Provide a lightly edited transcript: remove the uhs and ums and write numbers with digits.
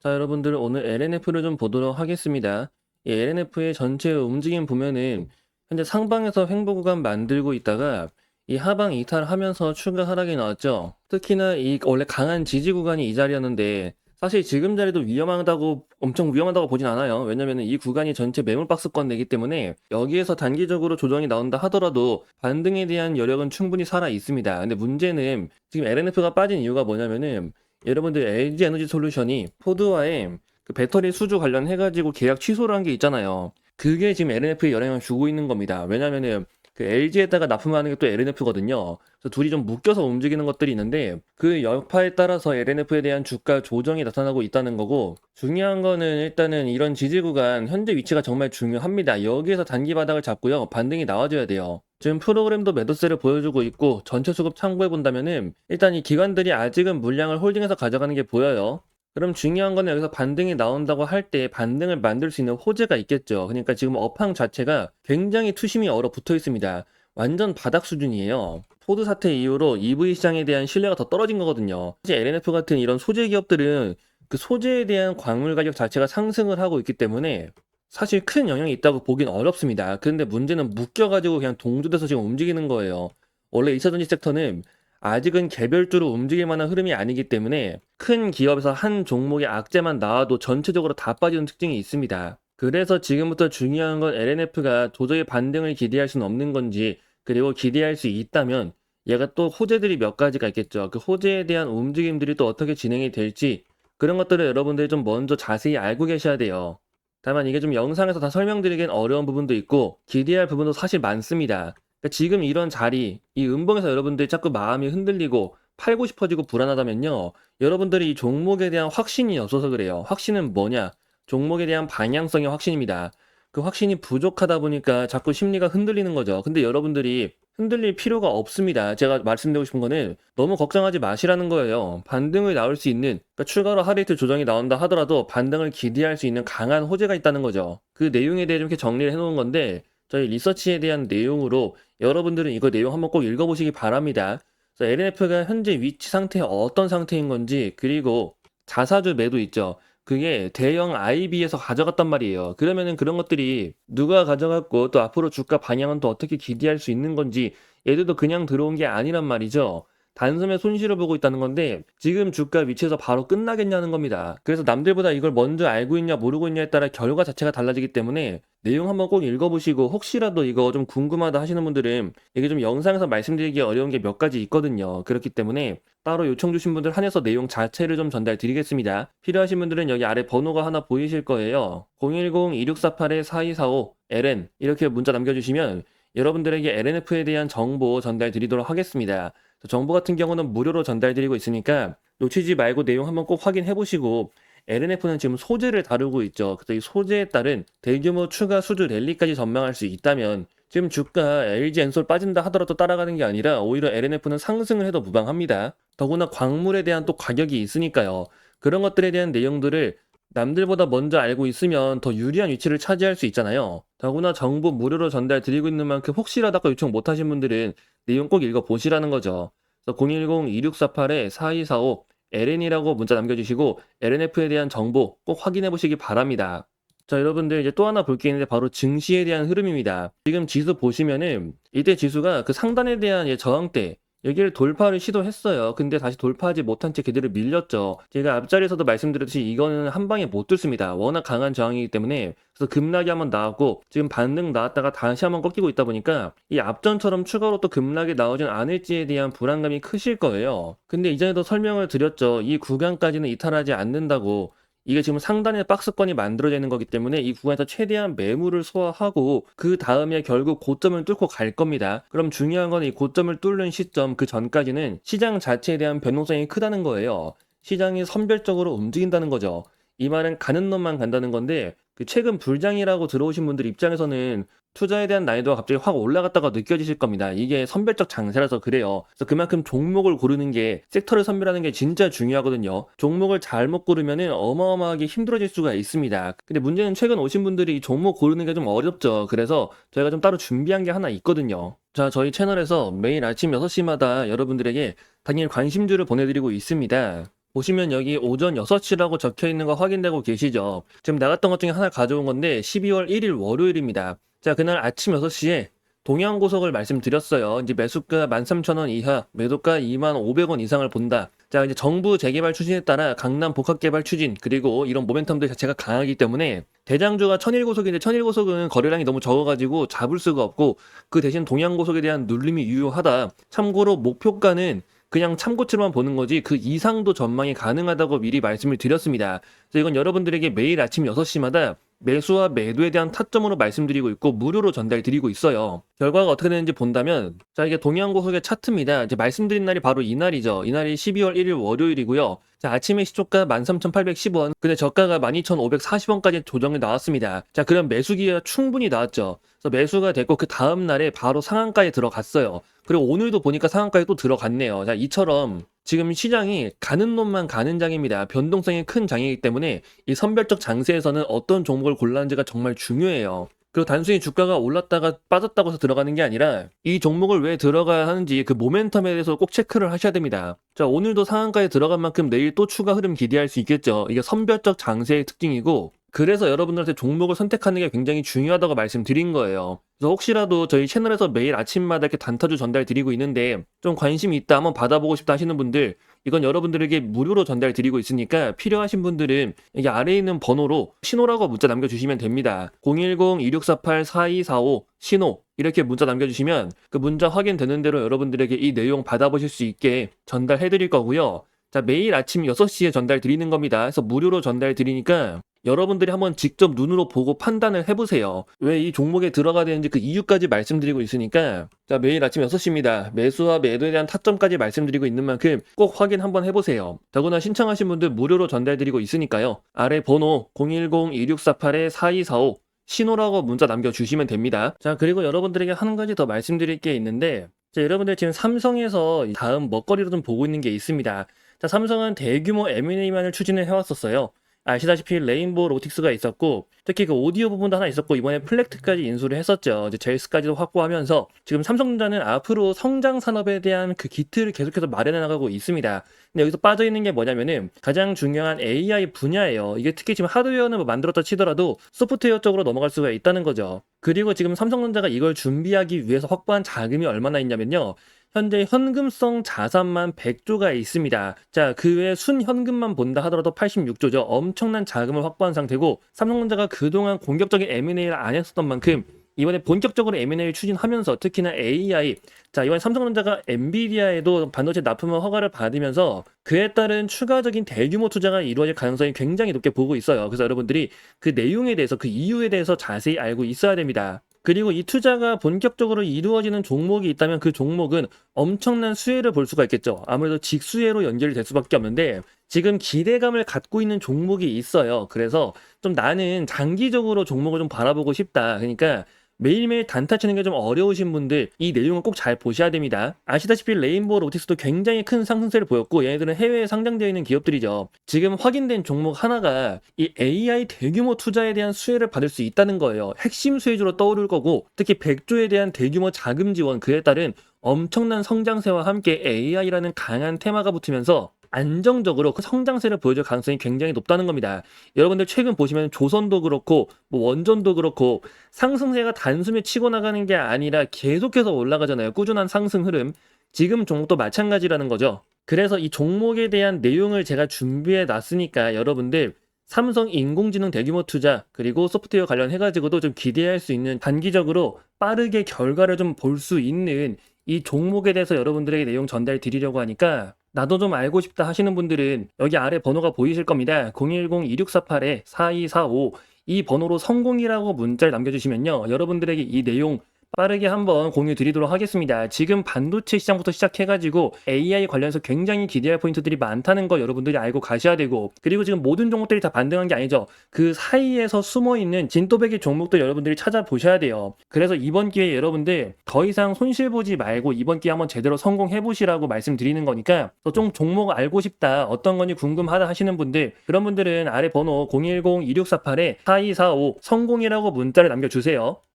자, 여러분들 오늘 LNF를 좀 보도록 하겠습니다. 이 LNF의 전체 움직임 보면은 현재 상방에서 횡보 구간 만들고 있다가 이 하방 이탈하면서 추가 하락이 나왔죠. 특히나 이 원래 강한 지지 구간이 이 자리였는데 사실 지금 자리도 위험하다고 엄청 위험하다고 보진 않아요. 왜냐면은 이 구간이 전체 매물 박스권 내기 때문에 여기에서 단기적으로 조정이 나온다 하더라도 반등에 대한 여력은 충분히 살아 있습니다. 근데 문제는 지금 LNF가 빠진 이유가 뭐냐면은 여러분들 LG 에너지 솔루션이 포드와의 그 배터리 수주 관련해가지고 계약 취소를 한 게 있잖아요. 그게 지금 LNF에 영향을 주고 있는 겁니다. 왜냐면은 그 LG에다가 납품하는 게 또 LNF거든요. 그래서 둘이 좀 묶여서 움직이는 것들이 있는데 그 여파에 따라서 LNF에 대한 주가 조정이 나타나고 있다는 거고, 중요한 거는 일단은 이런 지지 구간 현재 위치가 정말 중요합니다. 여기에서 단기 바닥을 잡고요. 반등이 나와줘야 돼요. 지금 프로그램도 매도세를 보여주고 있고 전체 수급 참고해 본다면은 일단 이 기관들이 아직은 물량을 홀딩해서 가져가는 게 보여요. 그럼 중요한 거는 여기서 반등이 나온다고 할 때 반등을 만들 수 있는 호재가 있겠죠. 그러니까 지금 업황 자체가 굉장히 투심이 얼어붙어 있습니다. 완전 바닥 수준이에요. 포드 사태 이후로 EV 시장에 대한 신뢰가 더 떨어진 거거든요. 사실 LNF 같은 이런 소재 기업들은 그 소재에 대한 광물 가격 자체가 상승을 하고 있기 때문에 사실 큰 영향이 있다고 보긴 어렵습니다. 그런데 문제는 묶여가지고 그냥 동조돼서 지금 움직이는 거예요. 원래 2차전지 섹터는 아직은 개별주로 움직일 만한 흐름이 아니기 때문에 큰 기업에서 한 종목의 악재만 나와도 전체적으로 다 빠지는 특징이 있습니다. 그래서 지금부터 중요한 건 LNF가 도저히 반등을 기대할 수는 없는 건지, 그리고 기대할 수 있다면 얘가 또 호재들이 몇 가지가 있겠죠. 그 호재에 대한 움직임들이 또 어떻게 진행이 될지, 그런 것들을 여러분들이 좀 먼저 자세히 알고 계셔야 돼요. 다만 이게 좀 영상에서 다 설명드리기엔 어려운 부분도 있고 기대할 부분도 사실 많습니다. 그러니까 지금 이런 자리, 이 음봉에서 여러분들이 자꾸 마음이 흔들리고 팔고 싶어지고 불안하다면요, 여러분들이 이 종목에 대한 확신이 없어서 그래요. 확신은 뭐냐? 종목에 대한 방향성의 확신입니다. 그 확신이 부족하다 보니까 자꾸 심리가 흔들리는 거죠. 근데 여러분들이 흔들릴 필요가 없습니다. 제가 말씀드리고 싶은 거는 너무 걱정하지 마시라는 거예요. 반등을 나올 수 있는, 그러니까 추가로 하레이트 조정이 나온다 하더라도 반등을 기대할 수 있는 강한 호재가 있다는 거죠. 그 내용에 대해 좀 이렇게 정리를 해놓은 건데, 저희 리서치에 대한 내용으로 여러분들은 이거 내용 한번 꼭 읽어보시기 바랍니다. 그래서 LNF가 현재 위치 상태 어떤 상태인 건지, 그리고 자사주 매도 있죠. 그게 대형 IB에서 가져갔단 말이에요. 그러면은 그런 것들이 누가 가져갔고 또 앞으로 주가 방향은 또 어떻게 기대할 수 있는 건지, 얘들도 그냥 들어온 게 아니란 말이죠. 단숨에 손실을 보고 있다는 건데 지금 주가 위치에서 바로 끝나겠냐는 겁니다. 그래서 남들보다 이걸 먼저 알고 있냐 모르고 있냐에 따라 결과 자체가 달라지기 때문에 내용 한번 꼭 읽어보시고, 혹시라도 이거 좀 궁금하다 하시는 분들은 이게 좀 영상에서 말씀드리기 어려운 게 몇 가지 있거든요. 그렇기 때문에 따로 요청 주신 분들 한해서 내용 자체를 좀 전달 드리겠습니다. 필요하신 분들은 여기 아래 번호가 하나 보이실 거예요. 010-2648-4245 LN 이렇게 문자 남겨주시면 여러분들에게 LNF에 대한 정보 전달 드리도록 하겠습니다. 정보 같은 경우는 무료로 전달드리고 있으니까 놓치지 말고 내용 한번 꼭 확인해 보시고, LNF는 지금 소재를 다루고 있죠. 그래서 이 소재에 따른 대규모 추가 수주 랠리까지 전망할 수 있다면 지금 주가 LG 엔솔 빠진다 하더라도 따라가는 게 아니라 오히려 LNF는 상승을 해도 무방합니다. 더구나 광물에 대한 또 가격이 있으니까요. 그런 것들에 대한 내용들을 남들보다 먼저 알고 있으면 더 유리한 위치를 차지할 수 있잖아요. 더구나 정보 무료로 전달 드리고 있는 만큼 혹시라도 아까 요청 못하신 분들은 내용 꼭 읽어보시라는 거죠. 010-2648-4245 LN이라고 문자 남겨주시고 LNF에 대한 정보 꼭 확인해 보시기 바랍니다. 자, 여러분들 이제 또 하나 볼 게 있는데 바로 증시에 대한 흐름입니다. 지금 지수 보시면은 이때 지수가 그 상단에 대한 저항대 여기를 돌파를 시도했어요. 근데 다시 돌파하지 못한 채 그대로 밀렸죠. 제가 앞자리에서도 말씀드렸듯이 이거는 한 방에 못 뚫습니다. 워낙 강한 저항이기 때문에. 그래서 급락이 한번 나왔고 지금 반등 나왔다가 다시 한번 꺾이고 있다 보니까 이 앞전처럼 추가로 또 급락이 나오진 않을지에 대한 불안감이 크실 거예요. 근데 이전에도 설명을 드렸죠. 이 구간까지는 이탈하지 않는다고. 이게 지금 상단에 박스권이 만들어지는 거기 때문에 이 구간에서 최대한 매물을 소화하고 그 다음에 결국 고점을 뚫고 갈 겁니다. 그럼 중요한 건 이 고점을 뚫는 시점 그 전까지는 시장 자체에 대한 변동성이 크다는 거예요. 시장이 선별적으로 움직인다는 거죠. 이 말은 가는 놈만 간다는 건데, 그 최근 불장이라고 들어오신 분들 입장에서는 투자에 대한 난이도가 갑자기 확 올라갔다가 느껴지실 겁니다. 이게 선별적 장세라서 그래요. 그래서 그만큼 종목을 고르는 게, 섹터를 선별하는 게 진짜 중요하거든요. 종목을 잘못 고르면은 어마어마하게 힘들어질 수가 있습니다. 근데 문제는 최근 오신 분들이 이 종목 고르는 게 좀 어렵죠. 그래서 저희가 좀 따로 준비한 게 하나 있거든요. 자, 저희 채널에서 매일 아침 6시마다 여러분들에게 당일 관심주를 보내드리고 있습니다. 보시면 여기 오전 6시라고 적혀 있는 거 확인되고 계시죠? 지금 나갔던 것 중에 하나 가져온 건데 12월 1일 월요일입니다. 자, 그날 아침 6시에 동양고속을 말씀드렸어요. 이제 매수가 13,000원 이하, 매도가 25,500원 이상을 본다. 자, 이제 정부 재개발 추진에 따라 강남 복합개발 추진, 그리고 이런 모멘텀들 자체가 강하기 때문에 대장주가 천일고속인데 천일고속은 거래량이 너무 적어가지고 잡을 수가 없고 그 대신 동양고속에 대한 눌림이 유효하다. 참고로 목표가는 그냥 참고치로만 보는 거지 그 이상도 전망이 가능하다고 미리 말씀을 드렸습니다. 그래서 이건 여러분들에게 매일 아침 6시마다 매수와 매도에 대한 타점으로 말씀드리고 있고 무료로 전달드리고 있어요. 결과가 어떻게 되는지 본다면 자, 이게 동양고속의 차트입니다. 이제 말씀드린 날이 바로 이날이죠. 이날이 12월 1일 월요일이고요. 자, 아침에 시초가 13,810원, 근데 저가가 12,540원까지 조정이 나왔습니다. 자, 그럼 매수기가 충분히 나왔죠. 그래서 매수가 됐고 그 다음 날에 바로 상한가에 들어갔어요. 그리고 오늘도 보니까 상한가에 또 들어갔네요. 자, 이처럼 지금 시장이 가는 놈만 가는 장입니다. 변동성이 큰 장이기 때문에 이 선별적 장세에서는 어떤 종목을 골라는지가 정말 중요해요. 그리고 단순히 주가가 올랐다가 빠졌다고 해서 들어가는 게 아니라 이 종목을 왜 들어가야 하는지 그 모멘텀에 대해서 꼭 체크를 하셔야 됩니다. 자, 오늘도 상한가에 들어간 만큼 내일 또 추가 흐름 기대할 수 있겠죠. 이게 선별적 장세의 특징이고 그래서 여러분들한테 종목을 선택하는 게 굉장히 중요하다고 말씀드린 거예요. 그래서 혹시라도 저희 채널에서 매일 아침마다 이렇게 단타주 전달 드리고 있는데 좀 관심이 있다, 한번 받아보고 싶다 하시는 분들 이건 여러분들에게 무료로 전달 드리고 있으니까 필요하신 분들은 여기 아래에 있는 번호로 신호라고 문자 남겨주시면 됩니다. 010-2648-4245 신호 이렇게 문자 남겨주시면 그 문자 확인되는 대로 여러분들에게 이 내용 받아보실 수 있게 전달해 드릴 거고요. 자, 매일 아침 6시에 전달 드리는 겁니다. 그래서 무료로 전달 드리니까 여러분들이 한번 직접 눈으로 보고 판단을 해보세요. 왜 이 종목에 들어가야 되는지 그 이유까지 말씀드리고 있으니까 자, 매일 아침 6시입니다. 매수와 매도에 대한 타점까지 말씀드리고 있는 만큼 꼭 확인 한번 해보세요. 더구나 신청하신 분들 무료로 전달드리고 있으니까요. 아래 번호 010-2648-4245 신호라고 문자 남겨주시면 됩니다. 자, 그리고 여러분들에게 한 가지 더 말씀드릴 게 있는데 자, 여러분들 지금 삼성에서 다음 먹거리로 좀 보고 있는 게 있습니다. 자, 삼성은 대규모 M&A만을 추진을 해왔었어요. 아시다시피 레인보우 로틱스가 있었고 특히 그 오디오 부분도 하나 있었고 이번에 플렉트까지 인수를 했었죠. 이제 제이스까지도 확보하면서 지금 삼성전자는 앞으로 성장 산업에 대한 그 기틀을 계속해서 마련해 나가고 있습니다. 근데 여기서 빠져 있는 게 뭐냐면은 가장 중요한 AI 분야예요. 이게 특히 지금 하드웨어는 뭐 만들었다 치더라도 소프트웨어 쪽으로 넘어갈 수가 있다는 거죠. 그리고 지금 삼성전자가 이걸 준비하기 위해서 확보한 자금이 얼마나 있냐면요. 현재 현금성 자산만 100조가 있습니다. 자, 그 외에 순현금만 본다 하더라도 86조죠. 엄청난 자금을 확보한 상태고 삼성전자가 그동안 공격적인 M&A를 안 했었던 만큼 이번에 본격적으로 M&A를 추진하면서 특히나 AI 자, 이번에 삼성전자가 엔비디아에도 반도체 납품을 허가를 받으면서 그에 따른 추가적인 대규모 투자가 이루어질 가능성이 굉장히 높게 보고 있어요. 그래서 여러분들이 그 내용에 대해서 그 이유에 대해서 자세히 알고 있어야 됩니다. 그리고 이 투자가 본격적으로 이루어지는 종목이 있다면 그 종목은 엄청난 수혜를 볼 수가 있겠죠. 아무래도 직수혜로 연결이 될 수밖에 없는데 지금 기대감을 갖고 있는 종목이 있어요. 그래서 좀 나는 장기적으로 종목을 좀 바라보고 싶다. 그러니까 매일매일 단타 치는 게 좀 어려우신 분들 이 내용을 꼭 잘 보셔야 됩니다. 아시다시피 레인보우 로틱스도 굉장히 큰 상승세를 보였고 얘네들은 해외에 상장되어 있는 기업들이죠. 지금 확인된 종목 하나가 이 AI 대규모 투자에 대한 수혜를 받을 수 있다는 거예요. 핵심 수혜주로 떠오를 거고 특히 100조에 대한 대규모 자금 지원 그에 따른 엄청난 성장세와 함께 AI라는 강한 테마가 붙으면서 안정적으로 그 성장세를 보여줄 가능성이 굉장히 높다는 겁니다. 여러분들 최근 보시면 조선도 그렇고 뭐 원전도 그렇고 상승세가 단숨에 치고 나가는 게 아니라 계속해서 올라가잖아요. 꾸준한 상승 흐름. 지금 종목도 마찬가지라는 거죠. 그래서 이 종목에 대한 내용을 제가 준비해 놨으니까 여러분들 삼성 인공지능 대규모 투자 그리고 소프트웨어 관련해가지고도 좀 기대할 수 있는 단기적으로 빠르게 결과를 좀 볼 수 있는 이 종목에 대해서 여러분들에게 내용 전달 드리려고 하니까 나도 좀 알고 싶다 하시는 분들은 여기 아래 번호가 보이실 겁니다. 010-2648-4245 이 번호로 성공이라고 문자를 남겨주시면요. 여러분들에게 이 내용 빠르게 한번 공유 드리도록 하겠습니다. 지금 반도체 시장부터 시작해가지고 AI 관련해서 굉장히 기대할 포인트들이 많다는 거 여러분들이 알고 가셔야 되고 그리고 지금 모든 종목들이 다 반등한 게 아니죠. 그 사이에서 숨어있는 진또배기 종목들 여러분들이 찾아보셔야 돼요. 그래서 이번 기회에 여러분들 더 이상 손실 보지 말고 이번 기회에 한번 제대로 성공해보시라고 말씀드리는 거니까 좀 종목 알고 싶다 어떤 건지 궁금하다 하시는 분들 그런 분들은 아래 번호 010-2648-4245 성공이라고 문자를 남겨주세요.